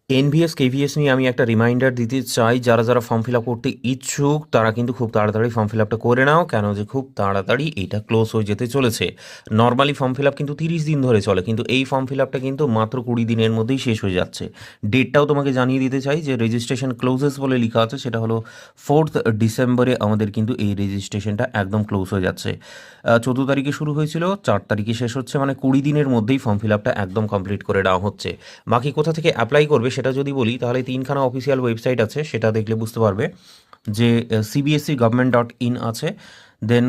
NVS KVS নিয়ে আমি একটা রিমাইন্ডার দিতে চাই, যারা যারা ফর্ম ফিল আপ করতে ইচ্ছুক তারা কিন্তু খুব তাড়াতাড়ি ফর্ম ফিল আপটা করে নাও, কেন যে খুব তাড়াতাড়ি এইটা ক্লোজ হয়ে যেতে চলেছে। নর্মালি ফর্ম ফিল আপ কিন্তু 30 দিন ধরে চলে, কিন্তু এই ফর্ম ফিল আপটা কিন্তু মাত্র 20 দিনের মধ্যেই শেষ হয়ে যাচ্ছে। ডেটটাও তোমাকে জানিয়ে দিতে চাই যে রেজিস্ট্রেশন ক্লোজেস বলে লেখা আছে, সেটা হলো 4 ডিসেম্বরে আমাদের কিন্তু এই রেজিস্ট্রেশনটা একদম ক্লোজ হয়ে যাচ্ছে। 14 তারিখে শুরু হয়েছিল, 4 তারিখে শেষ হচ্ছে, মানে 20 দিনের মধ্যেই ফর্ম ফিল আপটা একদম কমপ্লিট করে দেওয়া হচ্ছে। বাকি কোথা থেকে অ্যাপ্লাই করবে সেটা যদি বলি, তাহলে 3খানা অফিসিয়াল ওয়েবসাইট আছে, সেটা দেখলে বুঝতে পারবে যে cbsegov.in আছে, দেন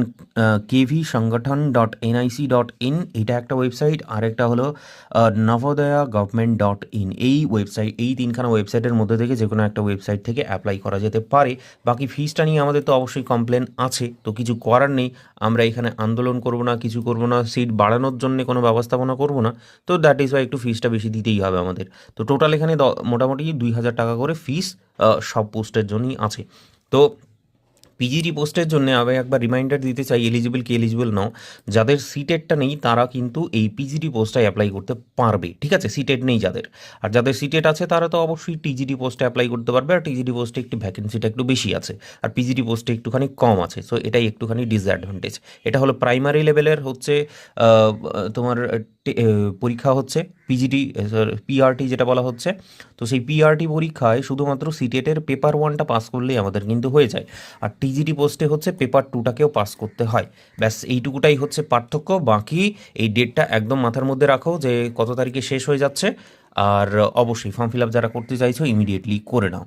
kvsangathan.nic.in এটা একটা ওয়েবসাইট, আরেকটা হলো navodaya.government.in এই ওয়েবসাইট। এই 3খানা ওয়েবসাইটের মধ্যে থেকে যে কোনো একটা ওয়েবসাইট থেকে অ্যাপ্লাই করা যেতে পারে। বাকি ফিসটা নিয়ে আমাদের তো অবশ্যই কমপ্লেন আছে, তো কিছু করার নেই। আমরা এখানে আন্দোলন করব না, কিছু করব না, সিট বাড়ানোর জন্য কোনো ব্যবস্থাপনা করব না। তো দ্যাট ইজ ওয়াই একটু ফিসটা বেশি দিতেই হবে আমাদের। তো টোটাল এখানে মোটামুটি 2000 টাকা করে ফিস সব পোস্টের জন্যই আছে। তো পিজিটি পোস্টের জন্য আমি একবার রিমাইন্ডার দিতে চাই, এলিজিবল কি এলিজিবল নাও, যাদের সিটেটটা নেই তারা কিন্তু এই পিজিটি পোস্টে অ্যাপ্লাই করতে পারবে, ঠিক আছে? সিটেট নেই যাদের, আর যাদের সিটেট আছে তারা তো অবশ্যই টিজিটি পোস্টে অ্যাপ্লাই করতে পারবে। আর টিজিটি পোস্টে একটু ভ্যাকেন্সিটা একটু বেশি আছে, আর পিজিটি পোস্টে একটুখানি কম আছে। সো এটাই একটুখানি ডিসঅ্যাডভান্টেজ। এটা হলো প্রাইমারি লেভেলের হচ্ছে তোমার পরীক্ষা হচ্ছে পিজিটি, পিআরটি যেটা বলা হচ্ছে। তো সেই পিআরটি পরীক্ষায় শুধুমাত্র সিটেটের পেপার 1টা পাস করলেই আমাদের কিন্তু হয়ে যায়, আর টিজিটি পোস্টে হচ্ছে পেপার 2টাকেও পাস করতে হয়। ব্যাস এইটুকুটাই হচ্ছে পার্থক্য। বাকি এই ডেটটা একদম মাথার মধ্যে রাখো যে কত তারিখে শেষ হয়ে যাচ্ছে। আর অবশ্যই ফর্ম ফিল আপ যারা করতে চাইছো ইমিডিয়েটলি করে নাও।